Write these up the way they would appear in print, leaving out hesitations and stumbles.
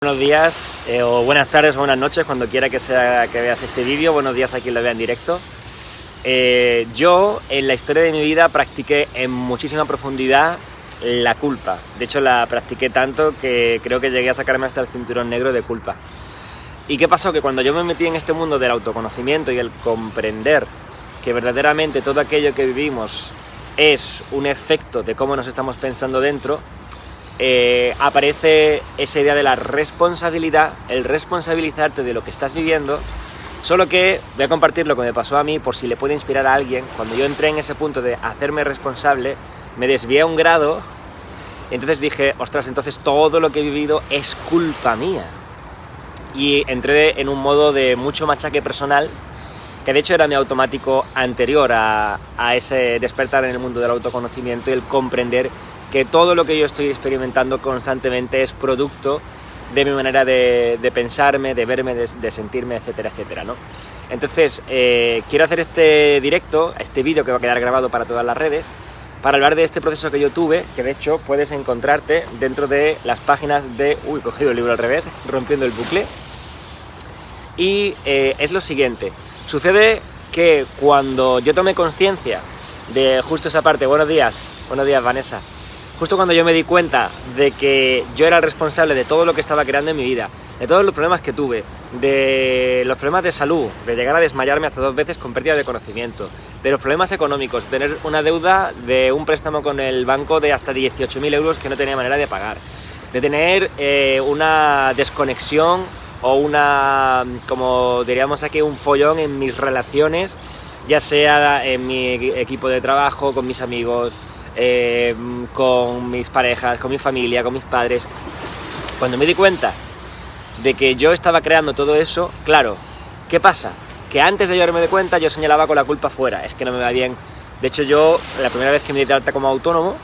Buenos días, o buenas tardes o buenas noches, cuando quiera que sea que veas este vídeo. Buenos días a quien lo vea en directo. Yo en la historia de mi vida practiqué en muchísima profundidad la culpa. De hecho la practiqué tanto que creo que llegué a sacarme hasta el cinturón negro de culpa. ¿Y qué pasó? Que cuando yo me metí en este mundo del autoconocimiento y el comprender que verdaderamente todo aquello que vivimos es un efecto de cómo nos estamos pensando dentro, aparece esa idea de la responsabilidad, el responsabilizarte de lo que estás viviendo. Solo que voy a compartir lo que me pasó a mí por si le puede inspirar a alguien. Cuando yo entré en ese punto de hacerme responsable, me desvié a un grado y entonces dije, ostras, entonces todo lo que he vivido es culpa mía. Y entré en un modo de mucho machaque personal, que de hecho era mi automático anterior a ese despertar en el mundo del autoconocimiento y el comprender que todo lo que yo estoy experimentando constantemente es producto de mi manera de pensarme, de verme, de sentirme, etcétera, etcétera, ¿no? Entonces, quiero hacer este directo, este vídeo que va a quedar grabado para todas las redes, para hablar de este proceso que yo tuve, que de hecho puedes encontrarte dentro de las páginas de... Uy, he cogido el libro al revés, rompiendo el bucle. Y es lo siguiente, sucede que cuando yo tomé conciencia de justo esa parte... Buenos días Vanessa. Justo cuando yo me di cuenta de que yo era el responsable de todo lo que estaba creando en mi vida, de todos los problemas que tuve, de los problemas de salud, de llegar a desmayarme hasta 2 veces con pérdida de conocimiento, de los problemas económicos, de tener una deuda de un préstamo con el banco de hasta 18.000 euros que no tenía manera de pagar, de tener una desconexión o una, como diríamos aquí, un follón en mis relaciones, ya sea en mi equipo de trabajo, con mis amigos, con mis parejas, con mi familia, con mis padres. Cuando me di cuenta de que yo estaba creando todo eso, claro, ¿qué pasa? Que antes de yo darme de cuenta yo señalaba con la culpa fuera, es que no me va bien. De hecho yo, la primera vez que me di de alta como autónomo,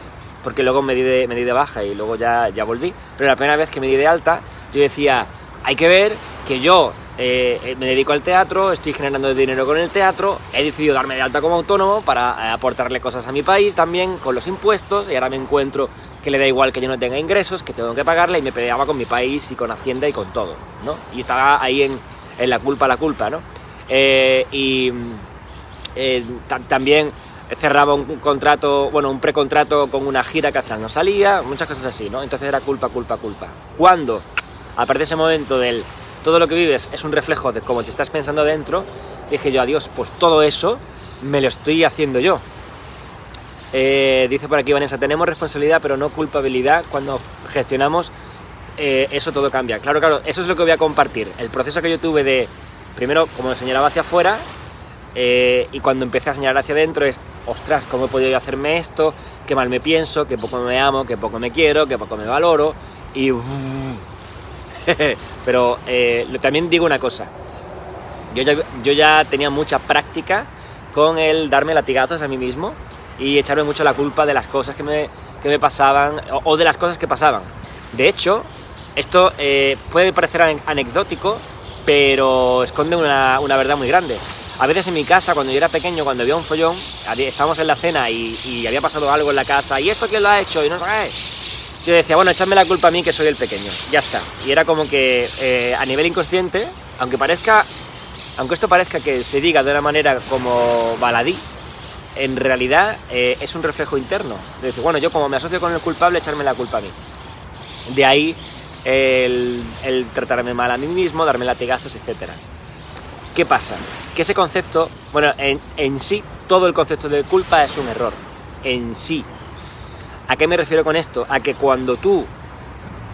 porque luego me di de baja y luego ya volví, pero la primera vez que me di de alta, yo decía, hay que ver que yo me dedico al teatro, estoy generando dinero con el teatro, he decidido darme de alta como autónomo para aportarle cosas a mi país también con los impuestos, y ahora me encuentro que le da igual que yo no tenga ingresos, que tengo que pagarle, y me peleaba con mi país y con Hacienda y con todo, ¿no? Y estaba ahí en la culpa, ¿no? También cerraba un contrato, bueno, un precontrato con una gira que al final no salía, muchas cosas así, ¿no? Entonces era culpa. Cuando, a partir de ese momento del todo lo que vives es un reflejo de cómo te estás pensando dentro, dije yo, adiós, pues todo eso me lo estoy haciendo yo. Dice por aquí Vanessa, tenemos responsabilidad pero no culpabilidad. Cuando gestionamos eso todo cambia. Claro, eso es lo que voy a compartir. El proceso que yo tuve de, primero, como señalaba hacia afuera, y cuando empecé a señalar hacia adentro es, ostras, ¿cómo he podido yo hacerme esto? Qué mal me pienso, qué poco me amo, qué poco me quiero, qué poco me valoro, y... Pero también digo una cosa, yo ya tenía mucha práctica con el darme latigazos a mí mismo y echarme mucho la culpa de las cosas que me pasaban o de las cosas que pasaban. De hecho, esto puede parecer anecdótico, pero esconde una verdad muy grande. A veces en mi casa, cuando yo era pequeño, cuando había un follón, estábamos en la cena y había pasado algo en la casa, ¿y esto quién lo ha hecho? Y no sé qué. Yo decía, bueno, echadme la culpa a mí que soy el pequeño, ya está. Y era como que a nivel inconsciente, aunque esto parezca que se diga de una manera como baladí, en realidad es un reflejo interno. De decir, bueno, yo como me asocio con el culpable, echarme la culpa a mí. De ahí el tratarme mal a mí mismo, darme latigazos, etc. ¿Qué pasa? Que ese concepto, bueno, en sí, todo el concepto de culpa es un error, en sí. ¿A qué me refiero con esto? A que cuando tú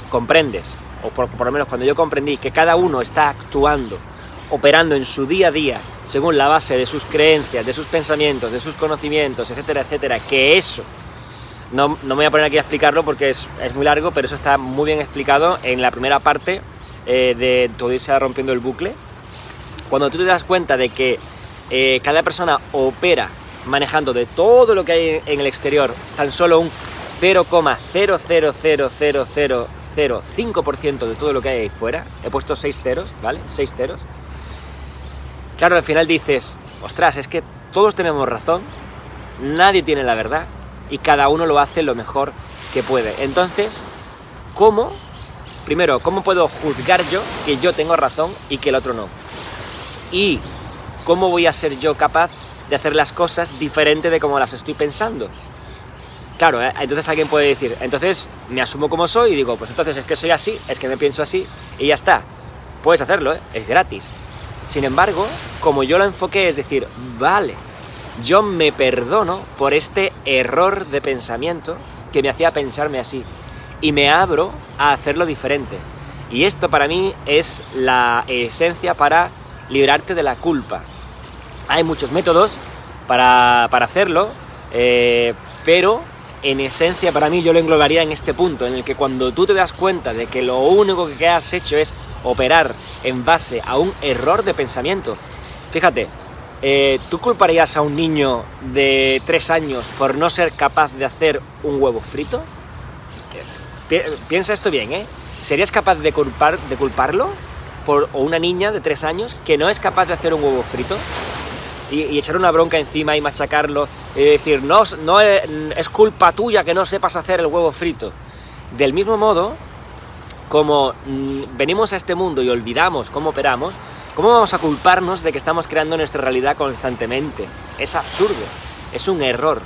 comprendes, o por lo menos cuando yo comprendí que cada uno está actuando, operando en su día a día, según la base de sus creencias, de sus pensamientos, de sus conocimientos, etcétera, etcétera, que eso, no me voy a poner aquí a explicarlo porque es muy largo, pero eso está muy bien explicado en la primera parte de todo irse rompiendo el bucle. Cuando tú te das cuenta de que cada persona opera manejando de todo lo que hay en el exterior, tan solo un 0,0000005% de todo lo que hay ahí fuera, he puesto 6 ceros, ¿vale? 6 ceros. Claro, al final dices, ostras, es que todos tenemos razón, nadie tiene la verdad y cada uno lo hace lo mejor que puede. Entonces, ¿cómo primero, ¿cómo puedo juzgar yo que yo tengo razón y que el otro no? Y ¿cómo voy a ser yo capaz de hacer las cosas diferente de como las estoy pensando? Claro, entonces alguien puede decir, entonces me asumo como soy y digo, pues entonces es que soy así, es que me pienso así y ya está. Puedes hacerlo, es gratis. Sin embargo, como yo lo enfoqué, es decir, vale, yo me perdono por este error de pensamiento que me hacía pensarme así y me abro a hacerlo diferente. Y esto para mí es la esencia para librarte de la culpa. Hay muchos métodos para hacerlo, pero en esencia para mí yo lo englobaría en este punto, en el que cuando tú te das cuenta de que lo único que has hecho es operar en base a un error de pensamiento. Fíjate, ¿tú culparías a un niño de 3 años por no ser capaz de hacer un huevo frito? Piensa esto bien, ¿eh? ¿Serías capaz de culparlo o una niña de 3 años que no es capaz de hacer un huevo frito? Y echar una bronca encima y machacarlo y decir, no es culpa tuya que no sepas hacer el huevo frito. Del mismo modo, como venimos a este mundo y olvidamos cómo operamos, ¿cómo vamos a culparnos de que estamos creando nuestra realidad constantemente? Es absurdo, es un error.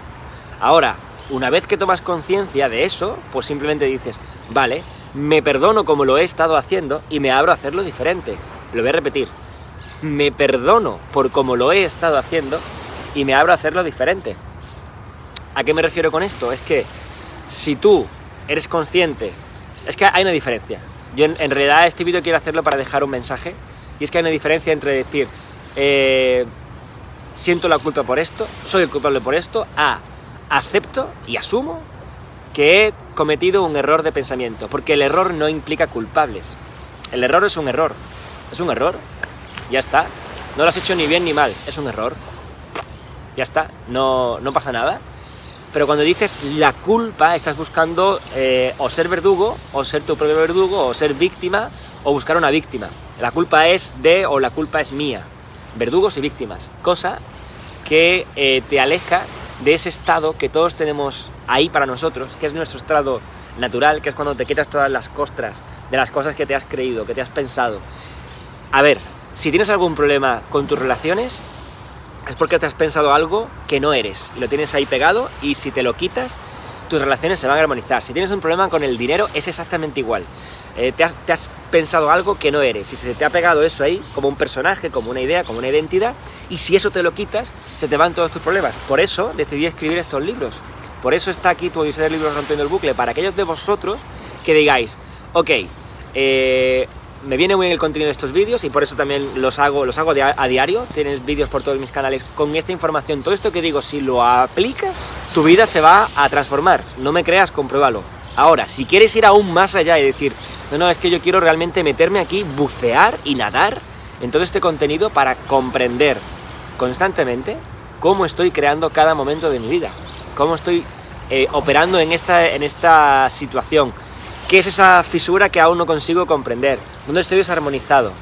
Ahora, una vez que tomas conciencia de eso, pues simplemente dices, vale, me perdono como lo he estado haciendo y me abro a hacerlo diferente. Lo voy a repetir. Me perdono por cómo lo he estado haciendo y me abro a hacerlo diferente. ¿A qué me refiero con esto? Es que si tú eres consciente, es que hay una diferencia. Yo en realidad este vídeo quiero hacerlo para dejar un mensaje, y es que hay una diferencia entre decir siento la culpa por esto, soy el culpable por esto, a acepto y asumo que he cometido un error de pensamiento, porque el error no implica culpables. El error es un error, ya está, no lo has hecho ni bien ni mal, es un error, ya está, no pasa nada. Pero cuando dices la culpa, estás buscando o ser verdugo, o ser tu propio verdugo, o ser víctima, o buscar una víctima. La culpa es o la culpa es mía, verdugos y víctimas, cosa que te aleja de ese estado que todos tenemos ahí para nosotros, que es nuestro estado natural, que es cuando te quitas todas las costras de las cosas que te has creído, que te has pensado. A ver, si tienes algún problema con tus relaciones, es porque te has pensado algo que no eres, y lo tienes ahí pegado, y si te lo quitas, tus relaciones se van a armonizar. Si tienes un problema con el dinero, es exactamente igual. Te has pensado algo que no eres, y se te ha pegado eso ahí, como un personaje, como una idea, como una identidad, y si eso te lo quitas, se te van todos tus problemas. Por eso decidí escribir estos libros. Por eso está aquí tu Odisea de Libros Rompiendo el Bucle, para aquellos de vosotros que digáis, ok, me viene muy bien el contenido de estos vídeos y por eso también los hago a diario. Tienes vídeos por todos mis canales con esta información. Todo esto que digo, si lo aplicas, tu vida se va a transformar. No me creas, compruébalo. Ahora, si quieres ir aún más allá y decir, no, es que yo quiero realmente meterme aquí, bucear y nadar en todo este contenido para comprender constantemente cómo estoy creando cada momento de mi vida, cómo estoy operando en esta situación. ¿Qué es esa fisura que aún no consigo comprender? ¿Dónde estoy desarmonizado?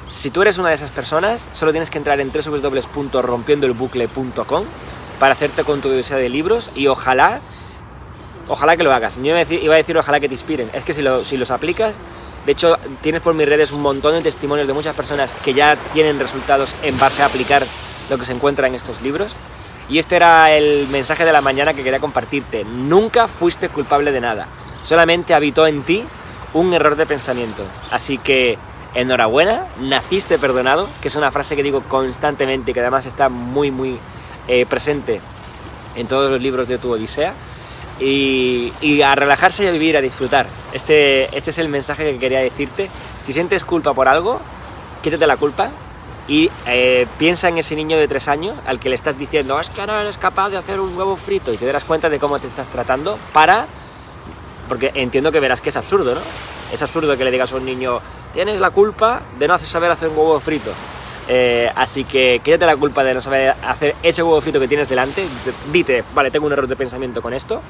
Si tú eres una de esas personas, solo tienes que entrar en www.rompiendoelbucle.com para hacerte con tu odisea de libros y ojalá que lo hagas. Yo iba a decir ojalá que te inspiren. Es que si los aplicas, de hecho tienes por mis redes un montón de testimonios de muchas personas que ya tienen resultados en base a aplicar lo que se encuentra en estos libros. Y este era el mensaje de la mañana que quería compartirte. Nunca fuiste culpable de nada. Solamente habitó en ti un error de pensamiento. Así que, enhorabuena, naciste perdonado, que es una frase que digo constantemente y que además está muy, muy presente en todos los libros de tu Odisea. Y a relajarse y a vivir, a disfrutar. Este es el mensaje que quería decirte. Si sientes culpa por algo, quítate la culpa y piensa en ese niño de 3 años al que le estás diciendo, es que no eres capaz de hacer un huevo frito, y te darás cuenta de cómo te estás tratando porque entiendo que verás que es absurdo, ¿no? Es absurdo que le digas a un niño, tienes la culpa de no saber hacer un huevo frito. Así que quítate la culpa de no saber hacer ese huevo frito que tienes delante. Dite, vale, tengo un error de pensamiento con esto,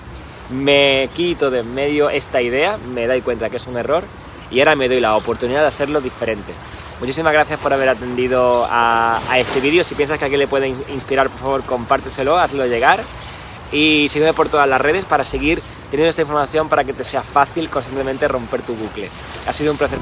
me quito de en medio esta idea, me doy cuenta que es un error y ahora me doy la oportunidad de hacerlo diferente. Muchísimas gracias por haber atendido a este vídeo. Si piensas que a alguien le puede inspirar, por favor, compárteselo, hazlo llegar. Y sígueme por todas las redes para seguir teniendo esta información para que te sea fácil constantemente romper tu bucle. Ha sido un placer.